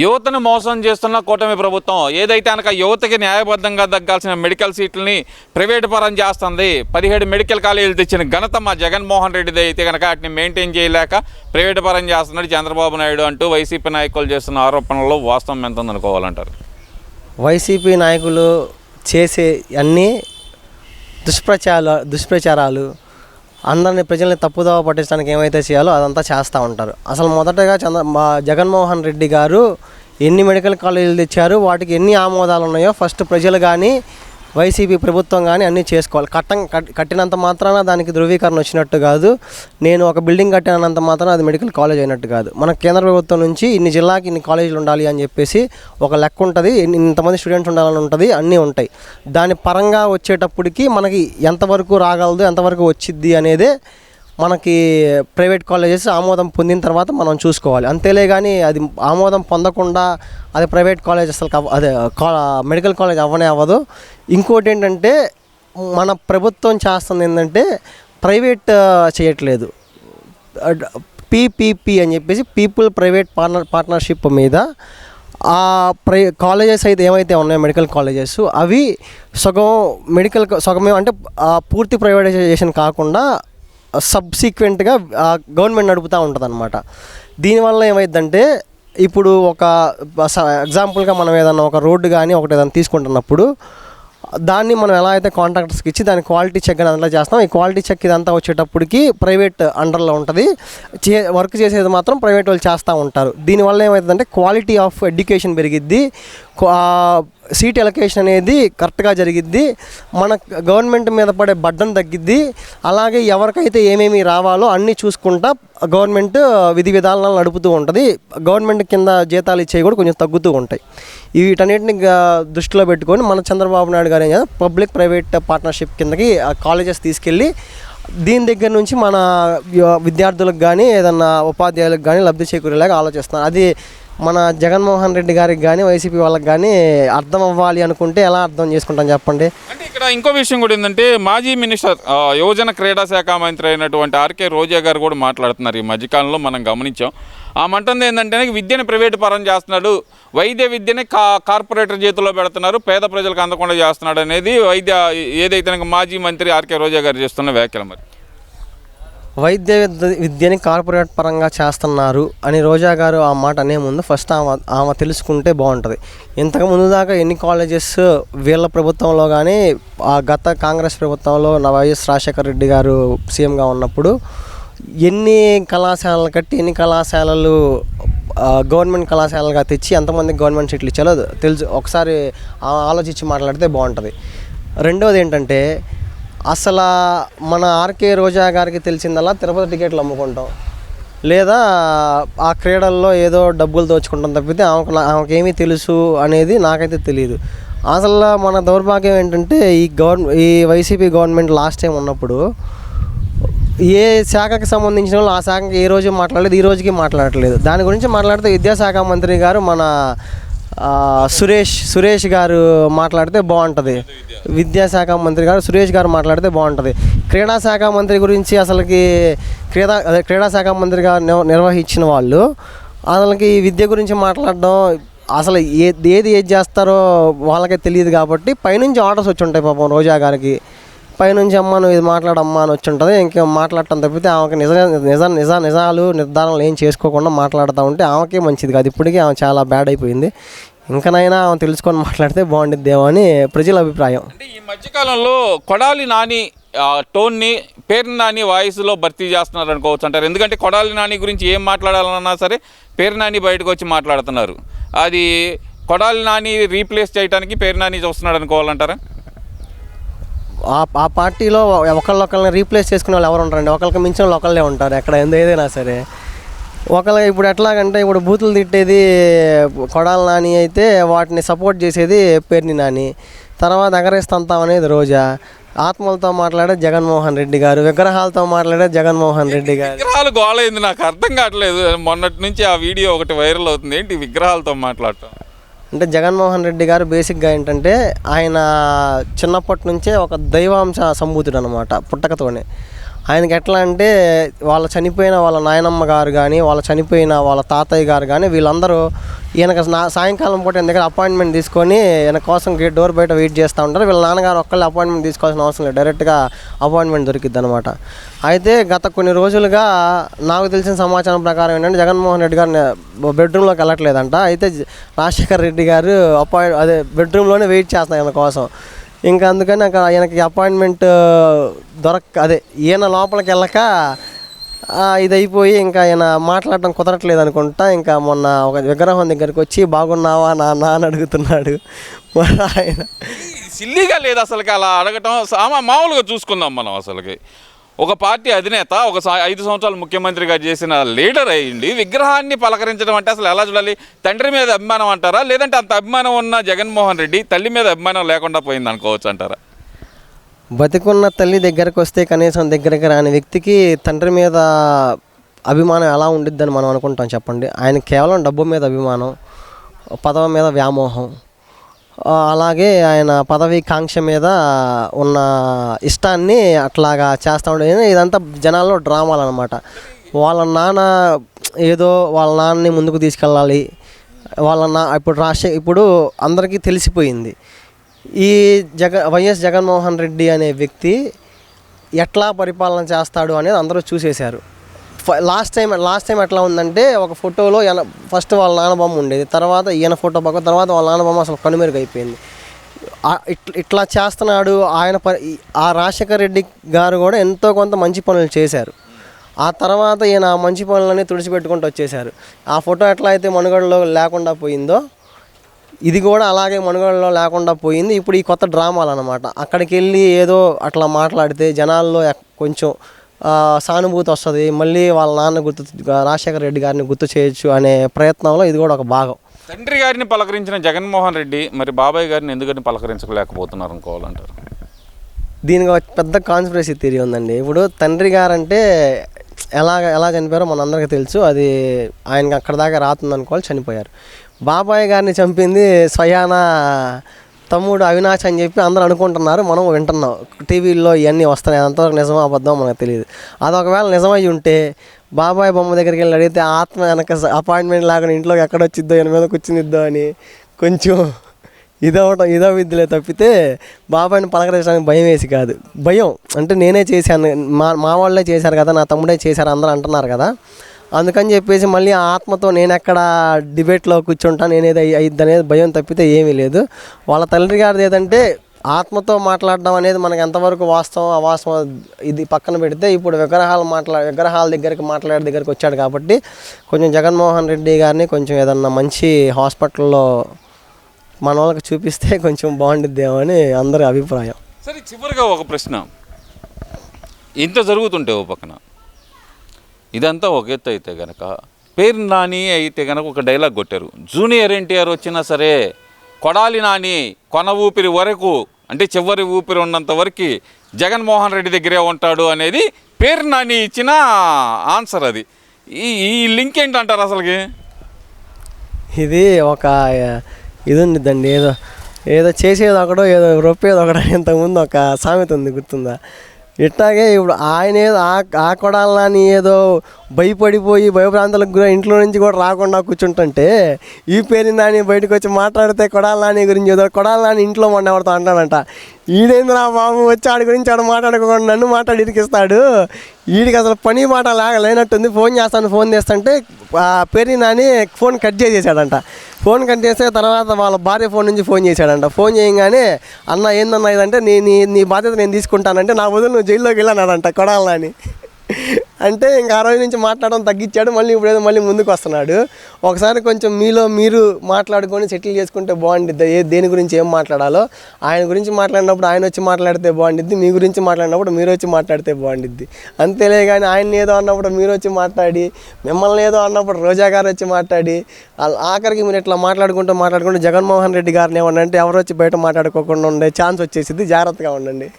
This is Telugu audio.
యువతను మోసం చేస్తున్న కూటమి ప్రభుత్వం ఏదైతే కనుక యువతకి న్యాయబద్ధంగా దక్కాల్సిన మెడికల్ సీట్లని ప్రైవేటు పరం చేస్తుంది. 17 మెడికల్ కాలేజీలు తెచ్చిన ఘనత మా జగన్మోహన్ రెడ్డిది అయితే కనుక వాటిని మెయింటైన్ చేయలేక ప్రైవేటు పరం చేస్తున్నాడు చంద్రబాబు నాయుడు అంటూ వైసీపీ నాయకులు చేస్తున్న ఆరోపణల్లో వాస్తవం ఎంత ఉందనుకోవాలంటారు? వైసీపీ నాయకులు చేసే అన్నీ దుష్ప్రచారాలు, అందరినీ ప్రజల్ని తప్పుదోవ పట్టించడానికి ఏమైతే చేయాలో అదంతా చేస్తూ ఉంటారు. అసలు మొదటగా జగన్మోహన్ రెడ్డి గారు ఎన్ని మెడికల్ కాలేజీలు తెచ్చారు, వాటికి ఎన్ని ఆమోదాలు ఉన్నాయో ఫస్ట్ ప్రజలు కానీ వైసీపీ ప్రభుత్వం కానీ అన్నీ చేసుకోవాలి. కట్టినంత మాత్రాన దానికి ధృవీకరణ వచ్చినట్టు కాదు. నేను ఒక బిల్డింగ్ కట్టినంత మాత్రాన అది మెడికల్ కాలేజ్ అయినట్టు కాదు. మన కేంద్ర ప్రభుత్వం నుంచి ఇన్ని జిల్లాకి ఇన్ని కాలేజీలు ఉండాలి అని చెప్పేసి ఒక లెక్క ఉంటుంది, ఇంతమంది స్టూడెంట్స్ ఉండాలని ఉంటుంది, అన్నీ ఉంటాయి. దాని పరంగా వచ్చేటప్పటికి మనకి ఎంతవరకు రాగలదు, ఎంతవరకు వచ్చిద్ది అనేదే మనకి ప్రైవేట్ కాలేజెస్ ఆమోదం పొందిన తర్వాత మనం చూసుకోవాలి. అంతేలే కానీ అది ఆమోదం పొందకుండా అది ప్రైవేట్ కాలేజ్ అసలు అదే మెడికల్ కాలేజ్ అవ్వనే అవ్వదు. ఇంకోటి ఏంటంటే మన ప్రభుత్వం చేస్తుంది ఏంటంటే ప్రైవేట్ చేయట్లేదు, పీపీపీ అని చెప్పేసి పీపుల్ ప్రైవేట్ పార్ట్నర్షిప్ మీద ఆ కాలేజెస్ అయితే ఏమైతే ఉన్నాయో మెడికల్ కాలేజెస్ అవి సగమే అంటే పూర్తి ప్రైవేటైజేషన్ కాకుండా సబ్సీక్వెంట్గా గవర్నమెంట్ నడుపుతూ ఉంటుంది అన్నమాట. దీనివల్ల ఏమైందంటే ఇప్పుడు ఒక ఎగ్జాంపుల్గా మనం ఏదన్నా ఒక రోడ్డు కానీ ఒకటి ఏదైనా తీసుకుంటున్నప్పుడు దాన్ని మనం ఎలా అయితే కాంట్రాక్టర్స్కి ఇచ్చి దాని క్వాలిటీ చెక్ అని అందులో చేస్తాం. ఈ క్వాలిటీ చెక్ ఇదంతా వచ్చేటప్పటికి ప్రైవేట్ అండర్లో ఉంటుంది, వర్క్ చేసేది మాత్రం ప్రైవేట్ వాళ్ళు చేస్తూ ఉంటారు. దీనివల్ల ఏమవుతుందంటే క్వాలిటీ ఆఫ్ ఎడ్యుకేషన్ పెరిగిద్ది, సీట్ ఎలొకేషన్ అనేది కరెక్ట్గా జరిగిద్ది, మన గవర్నమెంట్ మీద పడే బర్డన్ తగ్గిద్ది. అలాగే ఎవరికైతే ఏమేమి రావాలో అన్నీ చూసుకుంటా గవర్నమెంట్ విధి విధానాలను నడుపుతూ ఉంటుంది. గవర్నమెంట్ కింద జీతాలు ఇచ్చేవి కూడా కొంచెం తగ్గుతూ ఉంటాయి. వీటన్నిటిని దృష్టిలో పెట్టుకొని మన చంద్రబాబు నాయుడు గారు పబ్లిక్ ప్రైవేట్ పార్ట్నర్షిప్ కిందకి కాలేజెస్ తీసుకెళ్ళి దీని దగ్గర నుంచి మన విద్యార్థులకు కానీ ఏదన్నా ఉపాధ్యాయులకు కానీ లబ్ధి చేకూరేలాగా ఆలోచిస్తున్నారు. అది మన జగన్మోహన్ రెడ్డి గారికి కానీ వైసీపీ వాళ్ళకి కానీ అర్థం అవ్వాలి అనుకుంటే ఎలా అర్థం చేసుకుంటాం చెప్పండి. అంటే ఇక్కడ ఇంకో విషయం కూడా ఏంటంటే మాజీ మినిస్టర్ యువజన క్రీడా శాఖ మంత్రి అయినటువంటి ఆర్కే రోజా గారు కూడా మాట్లాడుతున్నారు. ఈ మధ్యకాలంలో మనం గమనించాం. ఆ మంటుంది ఏంటంటే విద్యను ప్రైవేటు పరం చేస్తున్నాడు, వైద్య విద్యని కార్పొరేటర్ చేతుల్లో పెడుతున్నారు, పేద ప్రజలకు అందకుండా చేస్తున్నాడు అనేది ఏదైతే మాజీ మంత్రి ఆర్కే రోజా గారు చేస్తున్న వ్యాఖ్యలు. మరి వైద్య విద్యని కార్పొరేట్ పరంగా చేస్తున్నారు అని రోజా గారు ఆ మాట అనే ముందు ఫస్ట్ ఆమె తెలుసుకుంటే బాగుంటుంది. ఇంతకు ముందు దాకా ఎన్ని కాలేజెస్ వీళ్ళ ప్రభుత్వంలో కానీ గత కాంగ్రెస్ ప్రభుత్వంలో వైఎస్ రాజశేఖర రెడ్డి గారు సీఎంగా ఉన్నప్పుడు ఎన్ని కళాశాలలు కట్టి ఎన్ని కళాశాలలు గవర్నమెంట్ కళాశాలలుగా తెచ్చి ఎంతమందికి గవర్నమెంట్ సీట్లు ఇచ్చారో తెలుసు, ఒకసారి ఆలోచించి మాట్లాడితే బాగుంటుంది. రెండవది ఏంటంటే అసలు మన ఆర్కే రోజా గారికి తెలిసిందల్లా తిరుపతి టికెట్లు అమ్ముకుంటాం, లేదా ఆ క్రీడల్లో ఏదో డబ్బులు దోచుకుంటాం తప్పితే ఆమెకేమీ తెలుసు అనేది నాకైతే తెలియదు. అసలు మన దౌర్భాగ్యం ఏంటంటే ఈ వైసీపీ గవర్నమెంట్ లాస్ట్ టైం ఉన్నప్పుడు ఏ శాఖకి సంబంధించిన వాళ్ళు ఆ శాఖకి ఏ రోజు మాట్లాడలేదు, ఈ రోజుకి మాట్లాడట్లేదు. దాని గురించి మాట్లాడితే విద్యాశాఖ మంత్రి గారు మన సురేష్ గారు మాట్లాడితే బాగుంటుంది. విద్యాశాఖ మంత్రి గారు సురేష్ గారు మాట్లాడితే బాగుంటుంది. క్రీడాశాఖ మంత్రి గురించి అసలుకి క్రీడాశాఖ మంత్రి గారు నిర్వహించిన వాళ్ళు అసలుకి విద్య గురించి మాట్లాడడం అసలు ఏది చేస్తారో వాళ్ళకే తెలియదు. కాబట్టి పైనుంచి ఆర్డర్స్ వచ్చి ఉంటాయి పాపం రోజా గారికి, పైనుంచి అమ్మ నువ్వు ఇది మాట్లాడమ్మా అని వచ్చి ఉంటుంది. ఇంకేం మాట్లాడటం తప్పితే ఆమెకి నిజాలు నిర్ధారణలు ఏం చేసుకోకుండా మాట్లాడుతూ ఉంటే ఆమెకే మంచిది కాదు. ఇప్పటికీ ఆమె చాలా బ్యాడ్ అయిపోయింది. ఇంకనైనా ఆమె తెలుసుకొని మాట్లాడితే బాగుండిద్దేమో అని ప్రజల అభిప్రాయం. అంటే ఈ మధ్యకాలంలో కొడాలి నాని టోన్ని పేరు నాని వాయిస్లో భర్తీ చేస్తున్నారు అనుకోవచ్చు అంటారు. ఎందుకంటే కొడాలి నాని గురించి ఏం మాట్లాడాలన్నా సరే పేరు నాని బయటకు వచ్చి మాట్లాడుతున్నారు. అది కొడాలి నాని రీప్లేస్ చేయడానికి పేరు నాని చూస్తున్నాడు అనుకోవాలంటారా? ఆ పార్టీలో ఒకళ్ళని రీప్లేస్ చేసుకునే వాళ్ళు ఎవరు ఉంటారండి? ఒకరికి మించిన వాళ్ళు ఒకళ్ళే ఉంటారు ఎక్కడ ఏదైనా సరే. ఇప్పుడు ఎట్లాగంటే ఇప్పుడు బూతులు తిట్టేది కొడాలి నాని అయితే వాటిని సపోర్ట్ చేసేది పేర్ని నాని, తర్వాత ఎగరేస్తాం అనేది రోజా, ఆత్మలతో మాట్లాడే జగన్మోహన్ రెడ్డి గారు, విగ్రహాలతో మాట్లాడే జగన్మోహన్ రెడ్డి గారు. విగ్రహాలు గోళైంది, నాకు అర్థం కావట్లేదు. మొన్నటి నుంచి ఆ వీడియో ఒకటి వైరల్ అవుతుంది, ఏంటి విగ్రహాలతో మాట్లాడటం అంటే? జగన్మోహన్ రెడ్డి గారు బేసిక్గా ఏంటంటే ఆయన చిన్నప్పటి నుంచే ఒక దైవాంశ సంభూతుడు అనమాట పుట్టకతోనే. ఆయనకి ఎట్లా అంటే వాళ్ళ చనిపోయిన వాళ్ళ నాయనమ్మ గారు కానీ వాళ్ళ చనిపోయిన వాళ్ళ తాతయ్య గారు కానీ వీళ్ళందరూ ఈయనకు సాయంకాలం పూట ఈయన దగ్గర అపాయింట్మెంట్ తీసుకొని ఈయన కోసం గేట్ డోర్ బయట వెయిట్ చేస్తూ ఉంటారు. వీళ్ళ నాన్నగారు ఒక్కళ్ళు అపాయింట్మెంట్ తీసుకోవాల్సిన అవసరం లేదు, డైరెక్ట్గా అపాయింట్మెంట్ దొరికిద్ది అనమాట. అయితే గత కొన్ని రోజులుగా నాకు తెలిసిన సమాచారం ప్రకారం ఏంటంటే జగన్మోహన్ రెడ్డి గారు బెడ్రూమ్లోకి వెళ్ళట్లేదంట. అయితే రాజశేఖర్ రెడ్డి గారు బెడ్రూమ్లోనే వెయిట్ చేస్తున్నారు ఈయన కోసం. ఇంకా అందుకని అక్కడ ఈయనకి అపాయింట్మెంట్ ఈయన లోపలికి వెళ్ళక ఇది అయిపోయి ఇంకా ఆయన మాట్లాడటం కుదరట్లేదు అనుకుంటా. ఇంకా మొన్న ఒక విగ్రహం దగ్గరికి వచ్చి బాగున్నావా నాన్న అని అడుగుతున్నాడు. మరి ఆయన సిల్లీగా లేదు అసలుకి అలా అడగటం. మామూలుగా చూసుకుందాం మనం, అసలుకి ఒక పార్టీ అధినేత, 5 సంవత్సరాలు ముఖ్యమంత్రిగా చేసిన లీడర్ అయ్యింది, విగ్రహాన్ని పలకరించడం అంటే అసలు ఎలా చూడాలి? తండ్రి మీద అభిమానం అంటారా, లేదంటే అంత అభిమానం ఉన్న జగన్మోహన్ రెడ్డి తల్లి మీద అభిమానం లేకుండా పోయింది అనుకోవచ్చు అంటారా? బతికున్న తల్లి దగ్గరకు వస్తే కనీసం దగ్గరికి రాని వ్యక్తికి తండ్రి మీద అభిమానం ఎలా ఉండిద్దని మనం అనుకుంటాం చెప్పండి. ఆయన కేవలం డబ్బు మీద అభిమానం, పదవి మీద వ్యామోహం, అలాగే ఆయన పదవి కాంక్ష మీద ఉన్న ఇష్టాన్ని అట్లాగా చేస్తూ ఉండేది. ఇదంతా జనాల్లో డ్రామాలు అనమాట. వాళ్ళ నాన్నని ముందుకు తీసుకెళ్ళాలి, ఇప్పుడు అందరికీ తెలిసిపోయింది ఈ వైఎస్ జగన్మోహన్ రెడ్డి అనే వ్యక్తి ఎట్లా పరిపాలన చేస్తాడు అనేది అందరూ చూసేశారు. లాస్ట్ టైం ఎట్లా ఉందంటే ఒక ఫోటోలో ఫస్ట్ వాళ్ళ నాన్న బొమ్మ ఉండేది, తర్వాత ఈయన ఫోటో పక్క, తర్వాత వాళ్ళ నాన్న బొమ్మ అసలు కనుమెరుగైపోయింది. ఇట్లా చేస్తున్నాడు ఆయన. ఆ రాజశేఖర్ రెడ్డి గారు కూడా ఎంతో కొంత మంచి పనులు చేశారు. ఆ తర్వాత ఈయన మంచి పనులన్నీ తుడిచిపెట్టుకుంటూ వచ్చేశారు. ఆ ఫోటో ఎట్లా అయితే మనుగడలో లేకుండా పోయిందో ఇది కూడా అలాగే మనుగడలో లేకుండా పోయింది. ఇప్పుడు ఈ కొత్త డ్రామాలు అనమాట. అక్కడికి వెళ్ళి ఏదో అట్లా మాట్లాడితే జనాల్లో కొంచెం సానుభూతి వస్తుంది, మళ్ళీ వాళ్ళ నాన్న రాజశేఖర రెడ్డి గారిని గుర్తు చేయొచ్చు అనే ప్రయత్నంలో ఇది కూడా ఒక భాగం. తండ్రి గారిని పలకరించిన జగన్మోహన్ రెడ్డి మరి బాబాయ్ గారిని ఎందుకని పలకరించలేకపోతున్నారు అనుకోవాలంటారు? దీనికి ఒక పెద్ద కాన్స్పిరసీ థియరీ ఉందండి. ఇప్పుడు తండ్రి గారంటే ఎలా చనిపోయారో మనందరికీ తెలుసు. అది ఆయనకి అక్కడ దాకా రాతుంది అనుకోవాలి, చనిపోయారు. బాబాయ్ గారిని చంపింది స్వయాన తమ్ముడు అవినాష్ అని చెప్పి అందరూ అనుకుంటున్నారు, మనం వింటున్నాం. టీవీల్లో ఇవన్నీ వస్తున్నాయి, అంతవరకు నిజమో అబద్ధమో మనకు తెలియదు. అది ఒకవేళ నిజమై ఉంటే బాబాయ్ బొమ్మ దగ్గరికి వెళ్ళి అడిగితే ఆత్మ వెనక అపాయింట్మెంట్ లాగా ఇంట్లోకి ఎక్కడొచ్చిద్దో ఈయన మీద కూర్చునిద్దో అని కొంచెం ఇదో విద్యలే తప్పితే బాబాయ్ని పలకరించడానికి భయం వేసి కాదు. భయం అంటే నేనే చేశాను, మా వాళ్ళే చేశారు కదా, నా తమ్ముడే చేశారు అందరూ అంటున్నారు కదా, అందుకని చెప్పేసి మళ్ళీ ఆ ఆత్మతో నేను ఎక్కడ డిబేట్లో కూర్చుంటాను, నేనేది అయ్యిద్ది అనేది భయం తప్పితే ఏమీ లేదు. వాళ్ళ తండ్రి గారిది ఏదంటే ఆత్మతో మాట్లాడడం అనేది మనకు ఎంతవరకు వాస్తవం అవాస్తవం ఇది పక్కన పెడితే, ఇప్పుడు విగ్రహాల దగ్గరికి వచ్చాడు కాబట్టి కొంచెం జగన్మోహన్ రెడ్డి గారిని కొంచెం ఏదన్నా మంచి హాస్పిటల్లో మన వాళ్ళకి చూపిస్తే కొంచెం బాగుండిద్దేమో అని అందరి అభిప్రాయం. సరే, చివరిగా ఒక ప్రశ్న. ఇంత జరుగుతుంటే ఓ పక్కన ఇదంతా ఒక ఎత్తు అయితే కనుక, పేరు నాని అయితే కనుక ఒక డైలాగ్ కొట్టారు, జూనియర్ ఎన్టీఆర్ వచ్చినా సరే కొడాలి నాని కొన ఊపిరి వరకు, అంటే చివరి ఊపిరి ఉన్నంత వరకు జగన్మోహన్ రెడ్డి దగ్గరే ఉంటాడు అనేది పేరు నాని ఇచ్చిన ఆన్సర్. అది ఈ లింక్ ఏంటంటారు అసలుకి? ఇది ఒక ఇది ఉండిద్దండి, ఏదో చేసేది ఒకడో ఏదో రొప్పేది ఒకడో ఇంతకుముందు ఒక సామెత ఉంది, గుర్తుందా? ఇట్లాగే ఇప్పుడు ఆయన ఏదో ఆ కొడాలని ఏదో భయపడిపోయి భయప్రాంతాలకు గురి ఇంట్లో నుంచి కూడా రాకుండా కూర్చుంటుంటే, ఈ పేరు నాని బయటకు వచ్చి మాట్లాడితే కొడాల నాని గురించి ఏదో కొడాల నాని ఇంట్లో మొన్న ఎవరితో అంటాడంట, ఈడేంద్రా బాబు వచ్చి ఆడి గురించి ఆడు మాట్లాడుకోకుండా నన్ను మాట్లాడి ఇరికిస్తాడు, వీడికి అసలు పని మాట లేనట్టుంది, ఫోన్ చేస్తుంటే పేరు నాని ఫోన్ కట్ చేసేసాడంట. ఫోన్ కట్ చేస్తే తర్వాత వాళ్ళ భార్య ఫోన్ నుంచి ఫోన్ చేశాడంట. ఫోన్ చేయగానే అన్న ఏందన్నా ఇదంటే నీ బాధ్యత నేను తీసుకుంటానంటే నా బదులు నువ్వు జైల్లోకి వెళ్ళాడంట కొడాల నాని. అంటే ఇంకా ఆ రోజు నుంచి మాట్లాడడం తగ్గించాడు, మళ్ళీ ముందుకు వస్తున్నాడు. ఒకసారి కొంచెం మీరు మాట్లాడుకొని సెటిల్ చేసుకుంటే బాగుండిద్ది, దేని గురించి ఏం మాట్లాడాలో. ఆయన గురించి మాట్లాడినప్పుడు ఆయన వచ్చి మాట్లాడితే బాగుండిద్ది, మీ గురించి మాట్లాడినప్పుడు మీరు వచ్చి మాట్లాడితే బాగుండిద్ది. అంతేలే కానీ ఆయన ఏదో అన్నప్పుడు మీరు వచ్చి మాట్లాడి, మిమ్మల్ని ఏదో అన్నప్పుడు రోజా గారు వచ్చి మాట్లాడి, ఆఖరికి మీరు ఇట్లా మాట్లాడుకుంటూ జగన్మోహన్ రెడ్డి గారిని ఏమన్నా అంటే ఎవరు వచ్చి బయట మాట్లాడుకోకుండా ఉండే ఛాన్స్ వచ్చేసింది. జాగ్రత్తగా ఉండండి.